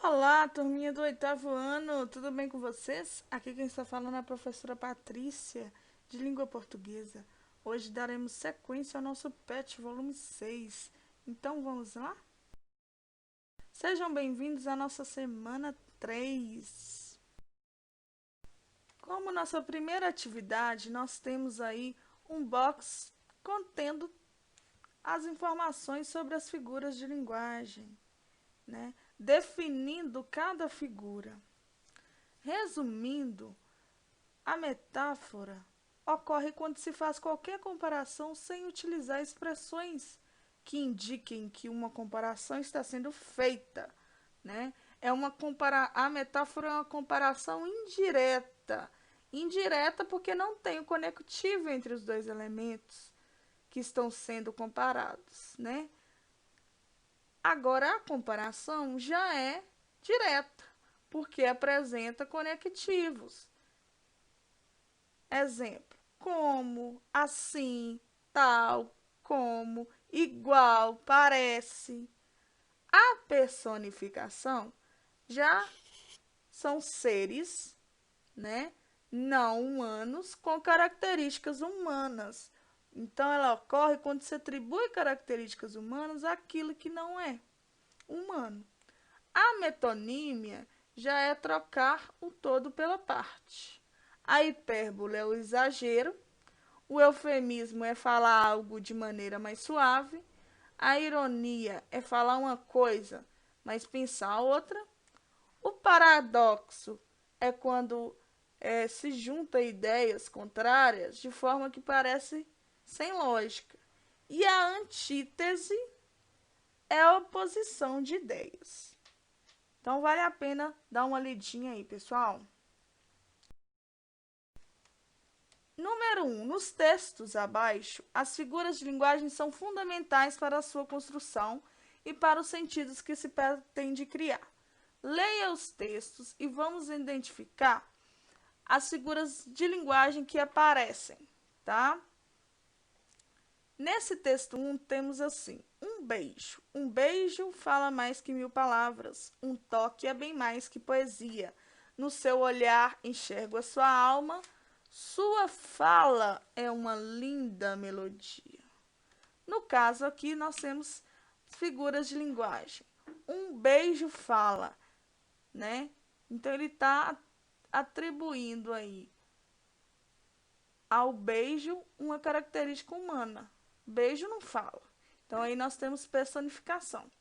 Olá, turminha do oitavo ano, tudo bem com vocês? Aqui quem está falando é a professora Patrícia, de Língua Portuguesa. Hoje daremos sequência ao nosso PET volume 6. Então vamos lá? Sejam bem-vindos à nossa semana 3. Como nossa primeira atividade, nós temos aí um box contendo as informações sobre as figuras de linguagem, né? Definindo cada figura. Resumindo, a metáfora ocorre quando se faz qualquer comparação sem utilizar expressões que indiquem que uma comparação está sendo feita, né? A metáfora é uma comparação indireta. Indireta porque não tem o conectivo entre os dois elementos que estão sendo comparados, né? Agora, a comparação já é direta, porque apresenta conectivos. Exemplo, como, assim, tal, como, igual, parece. A personificação já são seres, né, não humanos com características humanas. Então, ela ocorre quando se atribui características humanas àquilo que não é humano. A metonímia já é trocar o todo pela parte. A hipérbole é o exagero, o eufemismo é falar algo de maneira mais suave, a ironia é falar uma coisa, mas pensar outra. O paradoxo é quando se junta ideias contrárias de forma que parece sem lógica. E a antítese é a oposição de ideias. Então, vale a pena dar uma lidinha aí, pessoal. Número 1. Nos textos abaixo, as figuras de linguagem são fundamentais para a sua construção e para os sentidos que se pretende criar. Leia os textos e vamos identificar as figuras de linguagem que aparecem, tá? Nesse texto 1, temos assim, um beijo. Um beijo fala mais que 1000 palavras. Um toque é bem mais que poesia. No seu olhar enxergo a sua alma. Sua fala é uma linda melodia. No caso aqui, nós temos figuras de linguagem. Um beijo fala, né? Então, ele está atribuindo aí ao beijo uma característica humana. Beijo não fala. Então, aí nós temos personificação.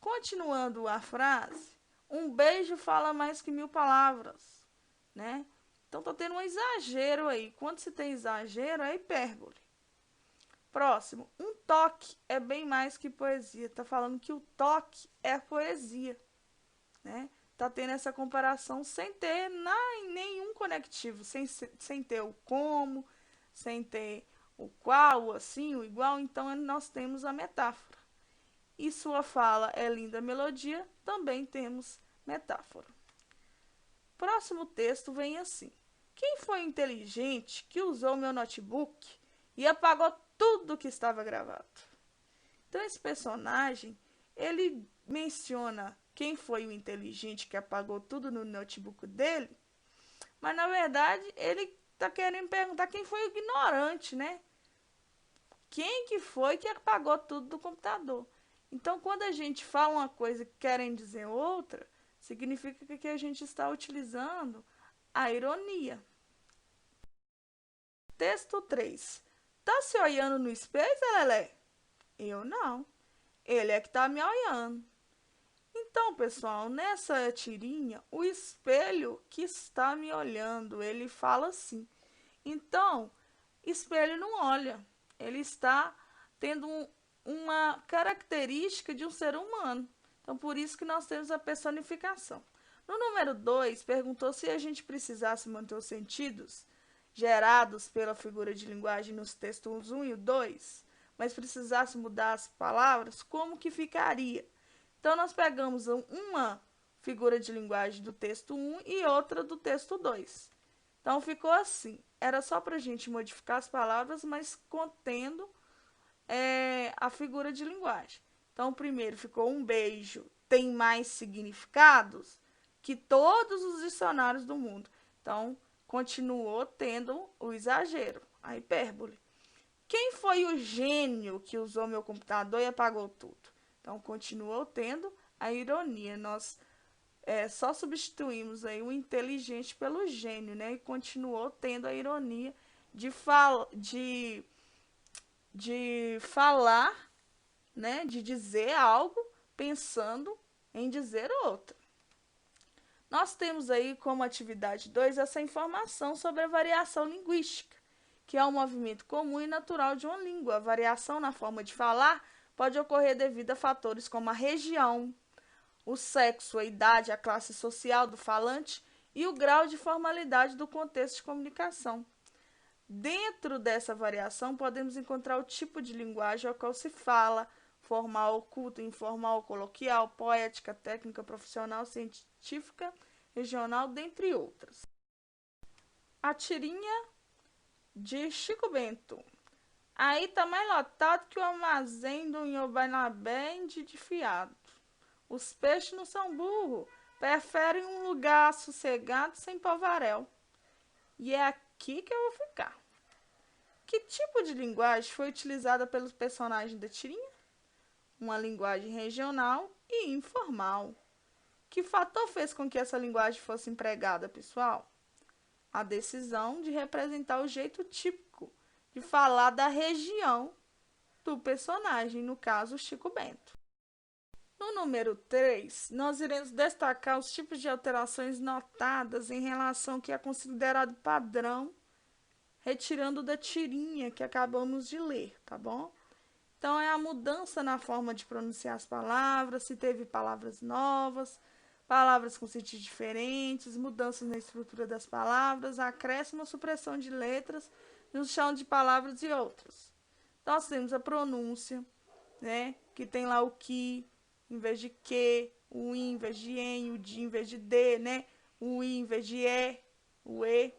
Continuando a frase, um beijo fala mais que 1000 palavras, né? Então, tá tendo um exagero aí. Quando se tem exagero, é hipérbole. Próximo, um toque é bem mais que poesia. Tá falando que o toque é poesia, né? Tá tendo essa comparação sem ter nenhum conectivo, sem ter o como, sem ter o qual, o assim, o igual. Então, nós temos a metáfora. E sua fala é linda melodia, também temos metáfora. Próximo texto vem assim. Quem foi inteligente que usou meu notebook e apagou tudo que estava gravado? Então, esse personagem, ele menciona quem foi o inteligente que apagou tudo no notebook dele, mas, na verdade, ele está querendo perguntar quem foi o ignorante, né? Quem que foi que apagou tudo do computador? Então, quando a gente fala uma coisa e querem dizer outra, significa que a gente está utilizando a ironia. Texto 3. Tá se olhando no espelho, Zé Lelé? Eu não. Ele é que tá me olhando. Então, pessoal, nessa tirinha, o espelho que está me olhando, ele fala assim. Então, espelho não olha. Ele está tendo uma característica de um ser humano. Então, por isso que nós temos a personificação. No número 2, perguntou se a gente precisasse manter os sentidos gerados pela figura de linguagem nos textos 1 e 2, mas precisasse mudar as palavras, como que ficaria? Então, nós pegamos uma figura de linguagem do texto 1 e outra do texto 2. Então, ficou assim. Era só para a gente modificar as palavras, mas contendo a figura de linguagem. Então, primeiro ficou um beijo tem mais significados que todos os dicionários do mundo. Então, continuou tendo o exagero, a hipérbole. Quem foi o gênio que usou meu computador e apagou tudo? Então, continuou tendo a ironia. Nós só substituímos aí o inteligente pelo gênio, né? E continuou tendo a ironia de falar, né? De dizer algo pensando em dizer outra. Nós temos aí como atividade 2 essa informação sobre a variação linguística, que é um movimento comum e natural de uma língua. A variação na forma de falar pode ocorrer devido a fatores como a região, o sexo, a idade, a classe social do falante e o grau de formalidade do contexto de comunicação. Dentro dessa variação, podemos encontrar o tipo de linguagem ao qual se fala, formal, culto, informal, coloquial, poética, técnica, profissional, científica, regional, dentre outras. A tirinha de Chico Bento. Aí tá mais lotado que o armazém do Inhobanabé de fiado. Os peixes não são burros, preferem um lugar sossegado sem povaréu. E é aqui que eu vou ficar. Que tipo de linguagem foi utilizada pelos personagens da tirinha? Uma linguagem regional e informal. Que fator fez com que essa linguagem fosse empregada, pessoal? A decisão de representar o jeito típico de falar da região do personagem, no caso, Chico Bento. No número 3, nós iremos destacar os tipos de alterações notadas em relação ao que é considerado padrão, retirando da tirinha que acabamos de ler, tá bom? Então, é a mudança na forma de pronunciar as palavras, se teve palavras novas, palavras com sentidos diferentes, mudanças na estrutura das palavras, acréscimo ou supressão de letras, no chão de palavras e outros. Então, nós temos a pronúncia, né, que tem lá o que, em vez de que, o i em vez de em, o de em vez de de, né, o i em vez de o e.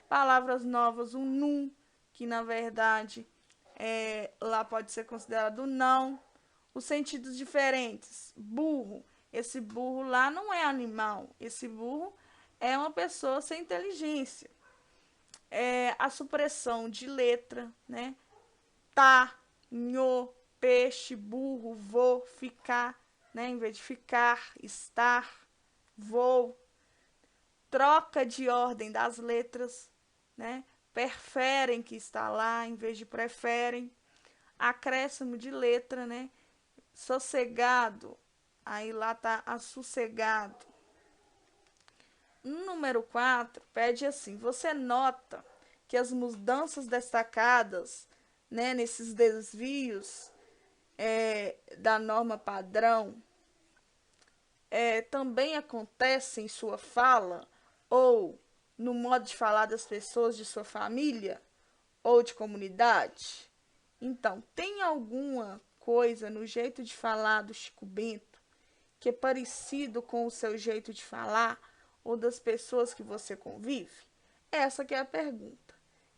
Palavras novas, o num, que na verdade lá pode ser considerado não. Os sentidos diferentes, burro. Esse burro lá não é animal, esse burro é uma pessoa sem inteligência. A supressão de letra, né? Tá, nho, peixe, burro, vou, ficar, né? Em vez de ficar, estar, vou. Troca de ordem das letras, né? Preferem, que está lá, em vez de preferem. Acréscimo de letra, né? Sossegado, aí lá tá assossegado. No número 4, pede assim: você nota que as mudanças destacadas, né, nesses desvios da norma padrão também acontecem em sua fala ou no modo de falar das pessoas de sua família ou de comunidade? Então, tem alguma coisa no jeito de falar do Chico Bento que é parecido com o seu jeito de falar ou das pessoas que você convive? Essa que é a pergunta.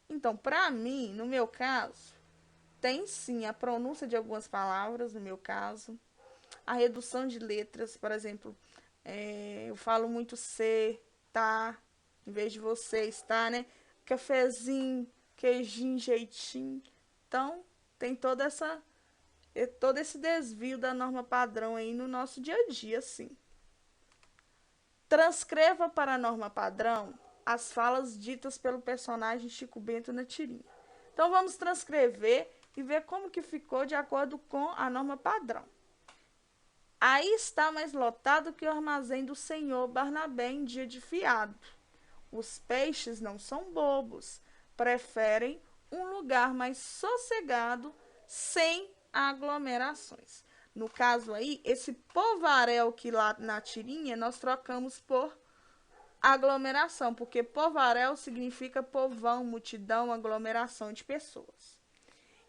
Então, para mim, no meu caso, tem sim a pronúncia de algumas palavras, no meu caso, a redução de letras, por exemplo, eu falo muito ser, tá, em vez de você, está, né? Cafezinho, queijinho, jeitinho. Então, tem todo esse desvio da norma padrão aí no nosso dia a dia, sim. Transcreva para a norma padrão as falas ditas pelo personagem Chico Bento na tirinha. Então, vamos transcrever e ver como que ficou de acordo com a norma padrão. Aí está mais lotado que o armazém do senhor Barnabé em dia de fiado. Os peixes não são bobos, preferem um lugar mais sossegado, sem aglomerações. No caso aí, esse povaréu que lá na tirinha nós trocamos por aglomeração, porque povaréu significa povão, multidão, aglomeração de pessoas.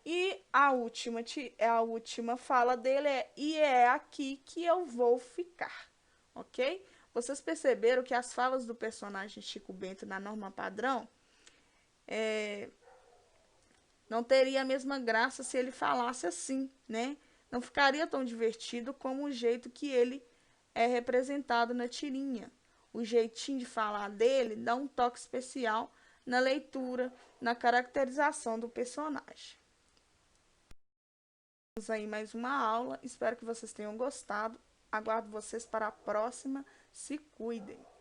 E a última fala dele e é aqui que eu vou ficar, ok? Vocês perceberam que as falas do personagem Chico Bento na norma padrão não teria a mesma graça se ele falasse assim, né? Não ficaria tão divertido como o jeito que ele é representado na tirinha. O jeitinho de falar dele dá um toque especial na leitura, na caracterização do personagem. Temos aí mais uma aula, espero que vocês tenham gostado. Aguardo vocês para a próxima. Se cuidem!